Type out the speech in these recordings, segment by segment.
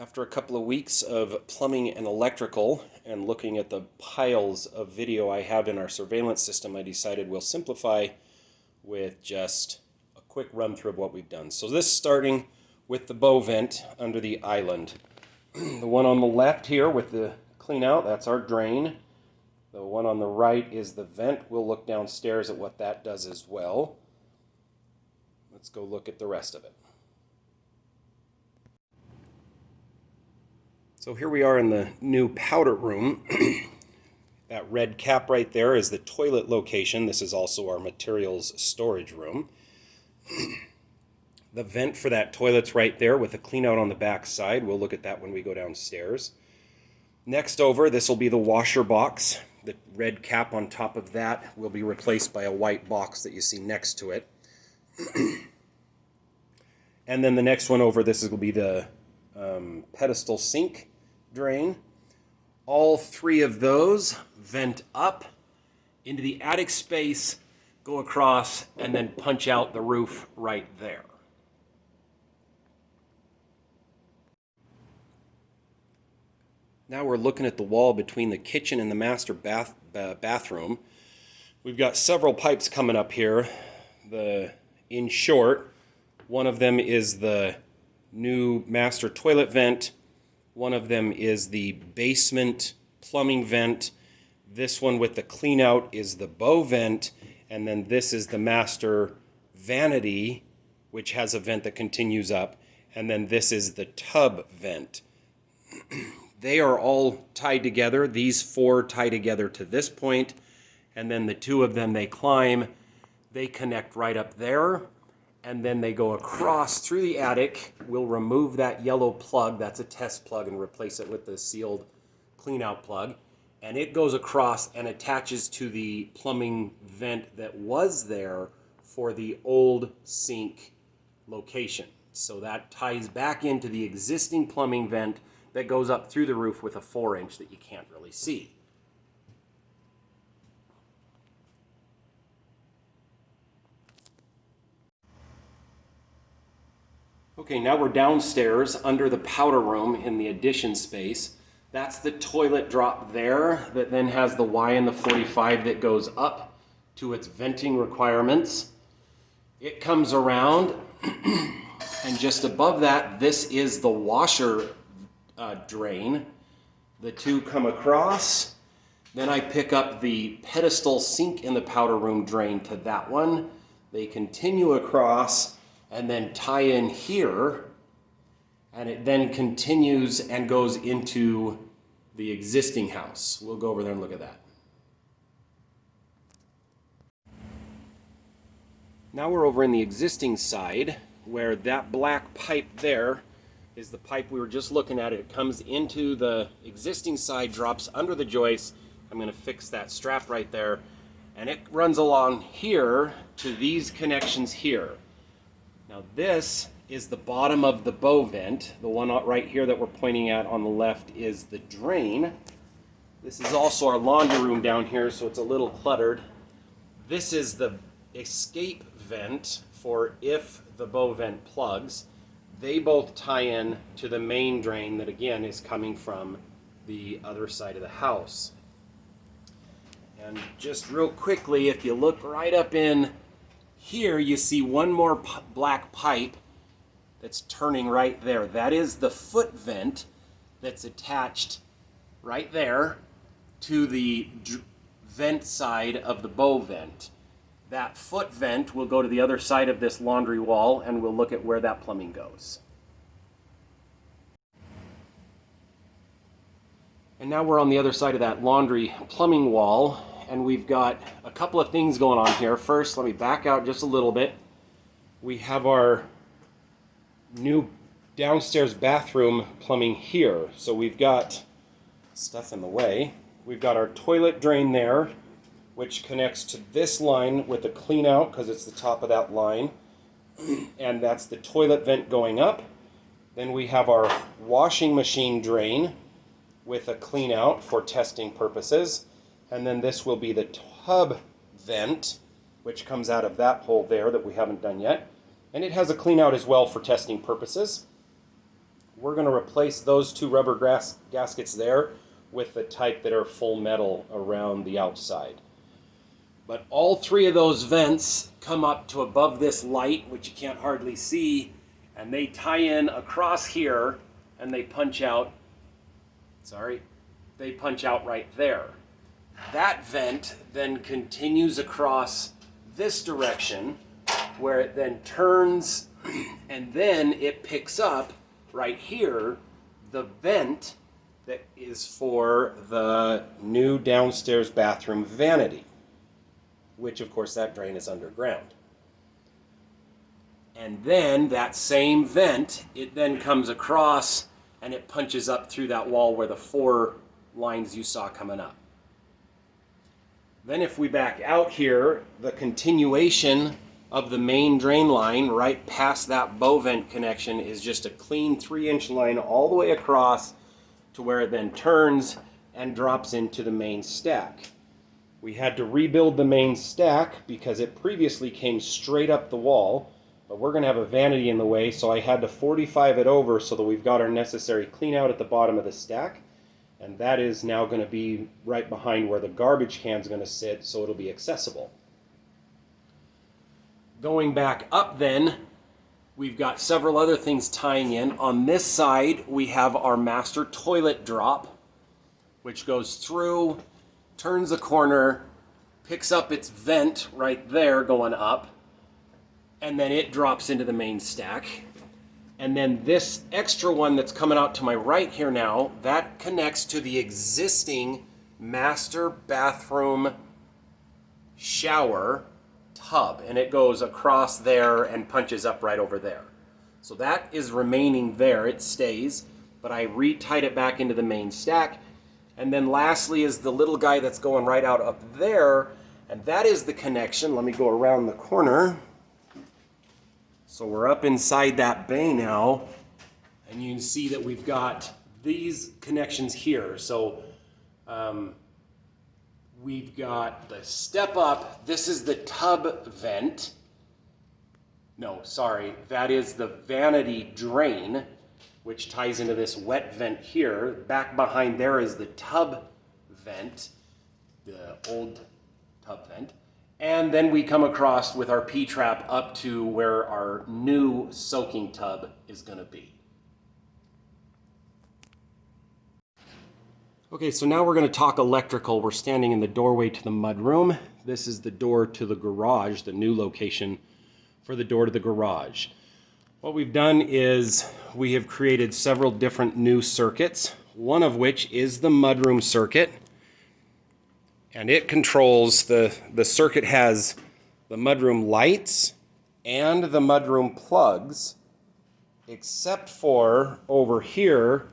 After a couple of weeks of plumbing and electrical and looking at the piles of video I have in our surveillance system, I decided we'll simplify with just a quick run through of what we've done. So this is starting with the bow vent under the island. The one on the left here with the clean out, that's our drain. The one on the right is the vent. We'll look downstairs at what that does as well. Let's go look at the rest of it. So here we are in the new powder room. That red cap right there is the toilet location. This is also our materials storage room. The vent for that toilet's right there with a clean out on the back side. We'll look at that when we go downstairs. Next over, this will be the washer box. The red cap on top of that will be replaced by a white box that you see next to it. And then the next one over, this will be the pedestal sink drain. All three of those vent up into the attic space, go across, and then punch out the roof right there. Now we're looking at the wall between the kitchen and the master bathroom. We've got several pipes coming up here. In short, one of them is the new master toilet vent. One of them is the basement plumbing vent. This one with the clean out is the bow vent. And then this is the master vanity, which has a vent that continues up. And then this is the tub vent. They are all tied together. These four tie together to this point. And then the two of them, they climb. They connect right up there. And then they go across through the attic. We'll remove that yellow plug. That's a test plug, and replace it with the sealed clean out plug. And it goes across and attaches to the plumbing vent that was there for the old sink location. So that ties back into the existing plumbing vent that goes up through the roof with a 4-inch that you can't really see. Okay, now we're downstairs under the powder room in the addition space. That's the toilet drop there that then has the Y and the 45 that goes up to its venting requirements. It comes around, and just above that, this is the washer drain. The two come across. Then I pick up the pedestal sink in the powder room drain to that one. They continue across and then tie in here, and it then continues and goes into the existing house. We'll go over there and look at that. Now we're over in the existing side, where that black pipe there is the pipe we were just looking at. It comes into the existing side, drops under the joist. I'm going to fix that strap right there, and it runs along here to these connections here. Now this is the bottom of the bow vent. The one right here that we're pointing at on the left is the drain. This is also our laundry room down here, so it's a little cluttered. This is the escape vent for if the bow vent plugs. They both tie in to the main drain that again is coming from the other side of the house. And just real quickly, if you look right up in here, you see one more black pipe that's turning right there. That is the foot vent that's attached right there to the vent side of the bow vent. That foot vent will go to the other side of this laundry wall, and we'll look at where that plumbing goes. And now we're on the other side of that laundry plumbing wall, and we've got a couple of things going on here. First, let me back out just a little bit. We have our new downstairs bathroom plumbing here. So we've got stuff in the way. We've got our toilet drain there, which connects to this line with a clean out because it's the top of that line. And that's the toilet vent going up. Then we have our washing machine drain with a clean out for testing purposes. And then this will be the tub vent, which comes out of that hole there that we haven't done yet. And it has a clean out as well for testing purposes. we're going to replace those two rubber gaskets there with the type that are full metal around the outside. But all three of those vents come up to above this light, which you can't hardly see, and they tie in across here, and they punch out, they punch out right there. That vent then continues across this direction, where it then turns, and then it picks up right here the vent that is for the new downstairs bathroom vanity, which of course that drain is underground. And then that same vent, it then comes across and it punches up through that wall where the 4 lines you saw coming up. Then if we back out here, the continuation of the main drain line right past that bow vent connection is just a clean 3-inch line all the way across to where it then turns and drops into the main stack. We had to rebuild the main stack because it previously came straight up the wall, but we're going to have a vanity in the way, so I had to 45 it over so that we've got our necessary clean out at the bottom of the stack, and that is now going to be right behind where the garbage can is going to sit, so it'll be accessible. Going back up then, we've got several other things tying in. On this side, we have our master toilet drop, which goes through, turns a corner, picks up its vent right there going up, and then it drops into the main stack. And then this extra one that's coming out to my right here now, that connects to the existing master bathroom shower tub, and it goes across there and punches up right over there. So that is remaining there, it stays, but I re-tied it back into the main stack. And then lastly is the little guy that's going right out up there, and that is the connection. Let me go around the corner. So we're up inside that bay now, and you can see that we've got these connections here. So we've got the step up. This is the tub vent. No, sorry, that is the vanity drain, which ties into this wet vent here. Back behind there is the tub vent, the old tub vent. And then we come across with our P-trap up to where our new soaking tub is going to be. Okay, so now we're going to talk electrical. We're standing in the doorway to the mudroom. This is the door to the garage, the new location for the door to the garage. What we've done is we have created several different new circuits, one of which is the mudroom circuit. And it controls, the circuit has the mudroom lights and the mudroom plugs, except for over here,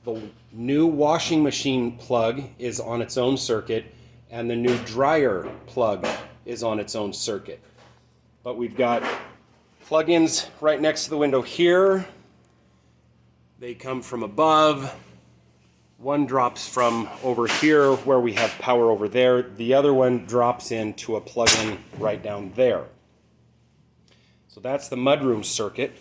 the new washing machine plug is on its own circuit, and the new dryer plug is on its own circuit. But we've got plug-ins right next to the window here. They come from above. One drops from over here where we have power over there. The other one drops into a plug-in right down there. So that's the mudroom circuit.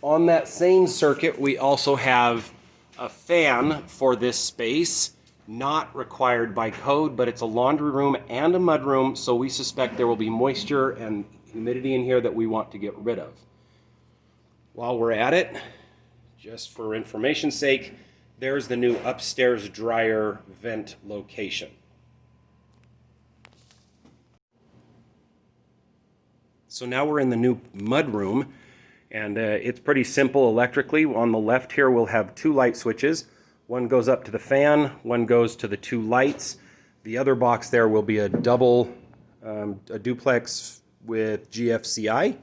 On that same circuit, we also have a fan for this space, not required by code, but it's a laundry room and a mudroom, so we suspect there will be moisture and humidity in here that we want to get rid of. While we're at it, just for information's sake, there's the new upstairs dryer vent location. So now we're in the new mudroom, and it's pretty simple electrically. On the left here we'll have 2 light switches. One goes up to the fan, one goes to the 2 lights. The other box there will be a duplex with GFCI,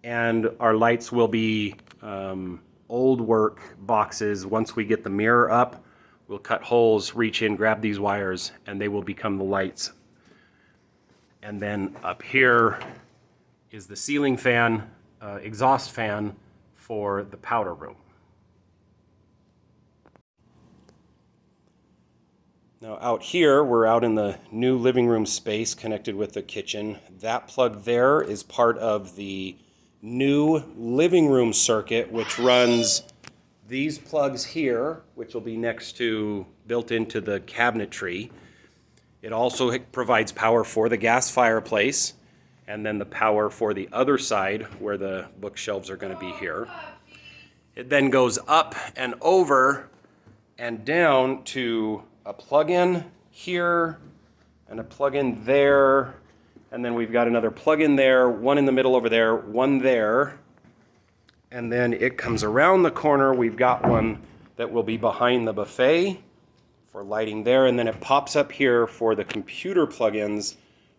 and our lights will be old work boxes. Once we get the mirror up, we'll cut holes, reach in, grab these wires, and they will become the lights. And then up here is the ceiling fan, exhaust fan for the powder room. Now out here, we're out in the new living room space connected with the kitchen. That plug there is part of the new living room circuit, which runs these plugs here, which will be next to, built into the cabinetry. It also provides power for the gas fireplace, and then the power for the other side where the bookshelves are going to be here. It then goes up and over and down to a plug-in here and a plug-in there, and then we've got another plug-in there, one in the middle over there, one there, and then it comes around the corner. We've got one that will be behind the buffet for lighting there, and then it pops up here for the computer plugins,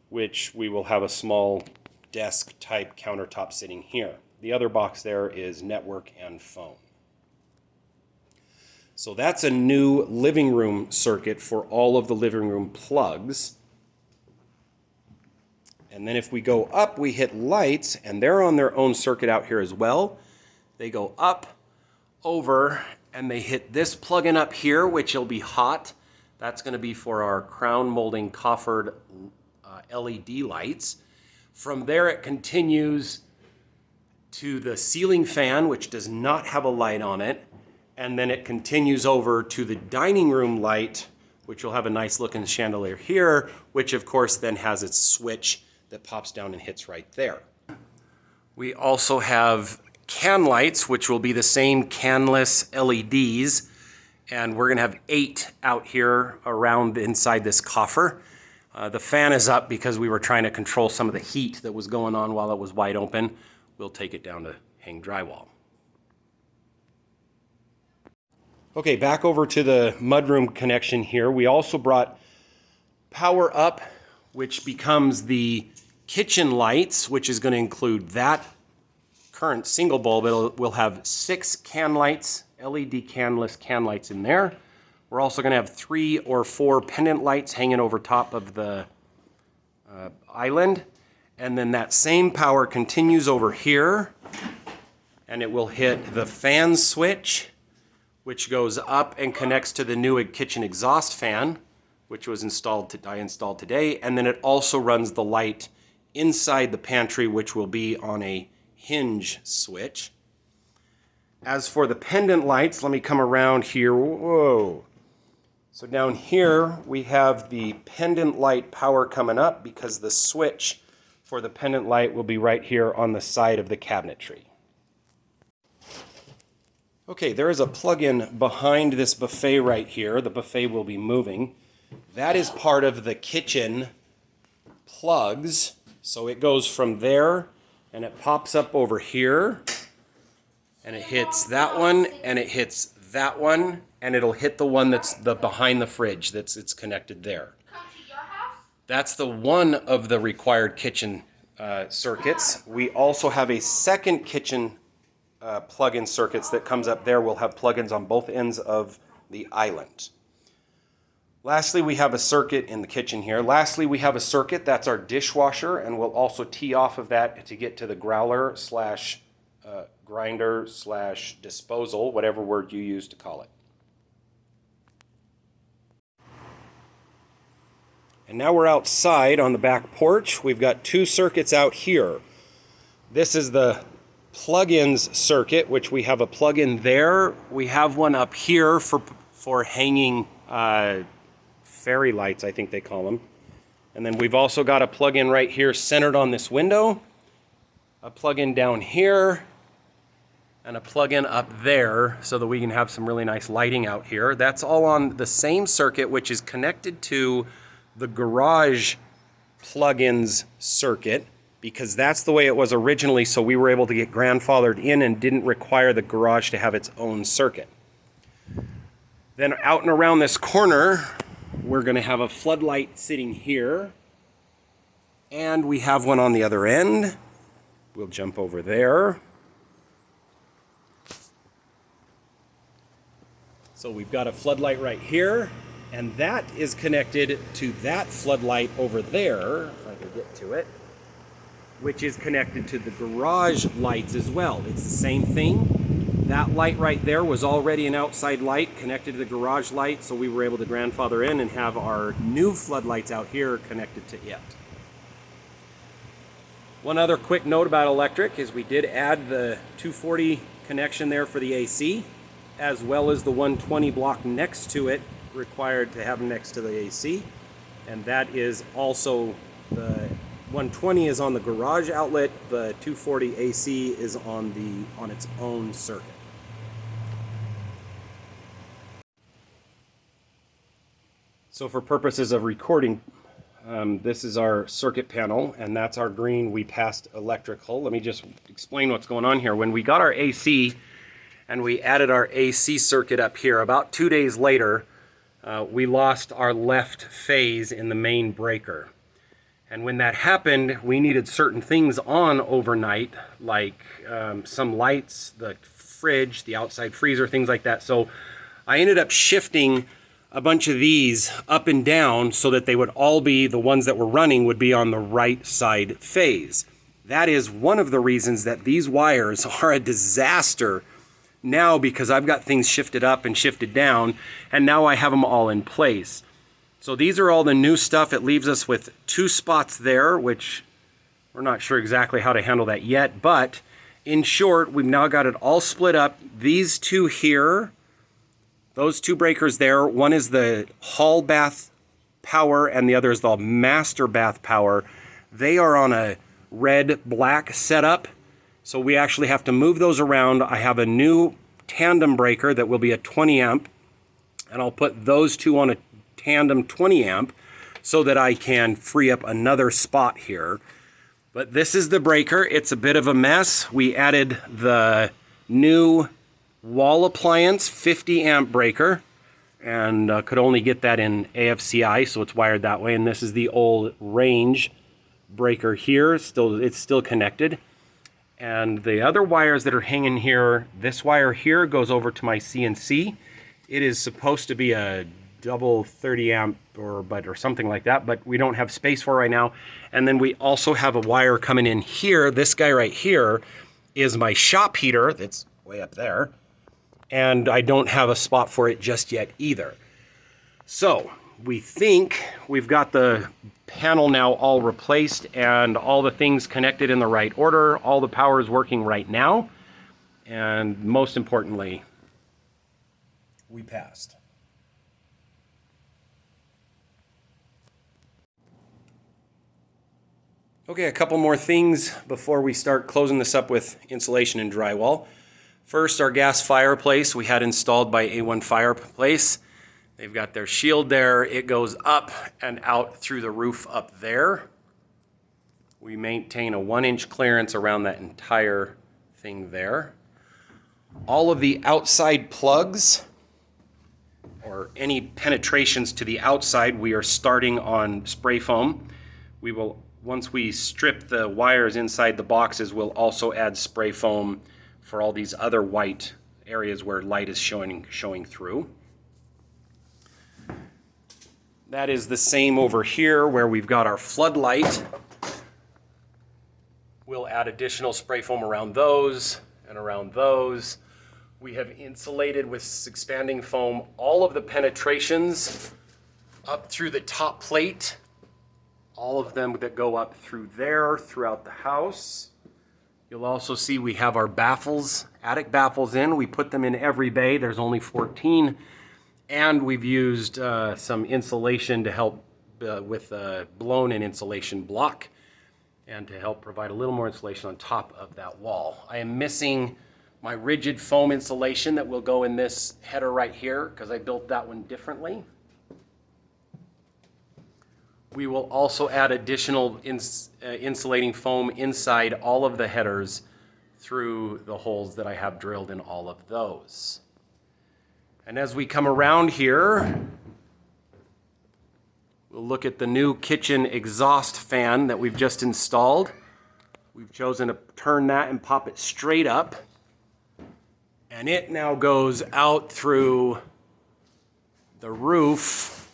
which we will have a small desk type countertop sitting here. The other box there is network and phone. So that's a new living room circuit for all of the living room plugs. And then if we go up, we hit lights, and they're on their own circuit out here as well. They go up, over, and they hit this plug-in up here, which will be hot. That's going to be for our crown molding coffered LED lights. From there it continues to the ceiling fan, which does not have a light on it. And then it continues over to the dining room light, which will have a nice looking chandelier here, which of course then has its switch that pops down and hits right there. We also have can lights, which will be the same canless LEDs, and we're gonna have 8 out here around inside this coffer. The fan is up because we were trying to control some of the heat that was going on while it was wide open. We'll take it down to hang drywall. Okay, back over to the mudroom connection here. We also brought power up, which becomes the kitchen lights, which is going to include that current single bulb. We'll have 6 can lights, LED canless can lights in there. We're also going to have 3 or 4 pendant lights hanging over top of the island. And then that same power continues over here, and it will hit the fan switch, which goes up and connects to the new kitchen exhaust fan, which was I installed today. And then it also runs the light inside the pantry, which will be on a hinge switch. As for the pendant lights, let me come around here. Whoa. So down here, we have the pendant light power coming up because the switch for the pendant light will be right here on the side of the cabinetry. Okay, there is a plug-in behind this buffet right here. The buffet will be moving. That is part of the kitchen plugs. So it goes from there and it pops up over here and it hits that one and it hits that one and it'll hit the one that's behind the fridge it's connected there. That's the one of the required kitchen circuits. We also have a second kitchen plug-in circuits that comes up there. We'll have plug-ins on both ends of the island. Lastly, we have a circuit in the kitchen here. Lastly, we have a circuit that's our dishwasher, and we'll also tee off of that to get to the growler slash grinder slash disposal, whatever word you use to call it. And now we're outside on the back porch. We've got 2 circuits out here. This is the plug-ins circuit, which we have a plug-in there. We have one up here for hanging fairy lights, I think they call them. And then we've also got a plug-in right here centered on this window, a plug-in down here, and a plug-in up there so that we can have some really nice lighting out here. That's all on the same circuit, which is connected to the garage plug-ins circuit, because that's the way it was originally, so we were able to get grandfathered in and didn't require the garage to have its own circuit. Then out and around this corner, we're going to have a floodlight sitting here, and we have one on the other end. We'll jump over there. So we've got a floodlight right here, and that is connected to that floodlight over there, if I can get to it, which is connected to the garage lights as well. It's the same thing. That light right there was already an outside light connected to the garage light, so we were able to grandfather in and have our new floodlights out here connected to it. One other quick note about electric is we did add the 240 connection there for the AC, as well as the 120 block next to it, required to have next to the AC. And that is also, the 120 is on the garage outlet, the 240 AC is on its own circuit. So for purposes of recording, this is our circuit panel, and that's our green. We passed electrical. Let me just explain what's going on here. When we got our AC and we added our AC circuit up here, about 2 days later, we lost our left phase in the main breaker. And when that happened, we needed certain things on overnight, like some lights, the fridge, the outside freezer, things like that. So I ended up shifting a bunch of these up and down so that they would all be, the ones that were running would be on the right side phase. That is one of the reasons that these wires are a disaster now, because I've got things shifted up and shifted down, and now I have them all in place. So these are all the new stuff. It leaves us with 2 spots there, which we're not sure exactly how to handle that yet, but in short, we've now got it all split up. These 2 here, those 2 breakers there, one is the hall bath power and the other is the master bath power. They are on a red-black setup, so we actually have to move those around. I have a new tandem breaker that will be a 20 amp, and I'll put those 2 on a tandem 20 amp so that I can free up another spot here. But this is the breaker. It's a bit of a mess. We added the new wall appliance 50 amp breaker, and could only get that in AFCI, so it's wired that way. And this is the old range breaker here. It's still connected. And the other wires that are hanging here, this wire here goes over to my CNC. It is supposed to be a double 30 amp or something like that, but we don't have space for it right now. And then we also have a wire coming in here. This guy right here is my shop heater that's way up there, and I don't have a spot for it just yet either. So we think we've got the panel now all replaced and all the things connected in the right order. All the power is working right now, and most importantly, we passed. Okay, a couple more things before we start closing this up with insulation and drywall. First, our gas fireplace we had installed by A1 Fireplace. They've got their shield there. It goes up and out through the roof up there. We maintain a 1-inch clearance around that entire thing there. All of the outside plugs or any penetrations to the outside, we are starting on spray foam. We will, once we strip the wires inside the boxes, we'll also add spray foam for all these other white areas where light is showing through. That is the same over here where we've got our floodlight. We'll add additional spray foam around those and around those. We have insulated with expanding foam all of the penetrations up through the top plate, all of them that go up through there throughout the house. You'll also see we have our baffles, attic baffles in. We put them in every bay. There's only 14. And we've used some insulation to help with blown-in insulation block and to help provide a little more insulation on top of that wall. I am missing my rigid foam insulation that will go in this header right here because I built that one differently. We will also add additional insulating foam inside all of the headers through the holes that I have drilled in all of those. And as we come around here, we'll look at the new kitchen exhaust fan that we've just installed. We've chosen to turn that and pop it straight up. And it now goes out through the roof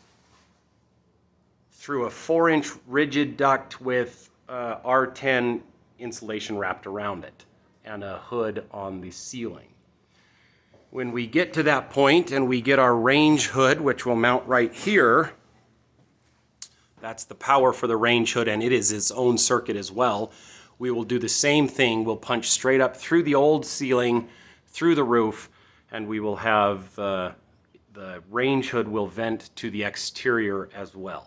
through a 4-inch rigid duct with R10 insulation wrapped around it and a hood on the ceiling. When we get to that point and we get our range hood, which will mount right here, that's the power for the range hood, and it is its own circuit as well. We will do the same thing. We'll punch straight up through the old ceiling, through the roof, and we will have the range hood will vent to the exterior as well.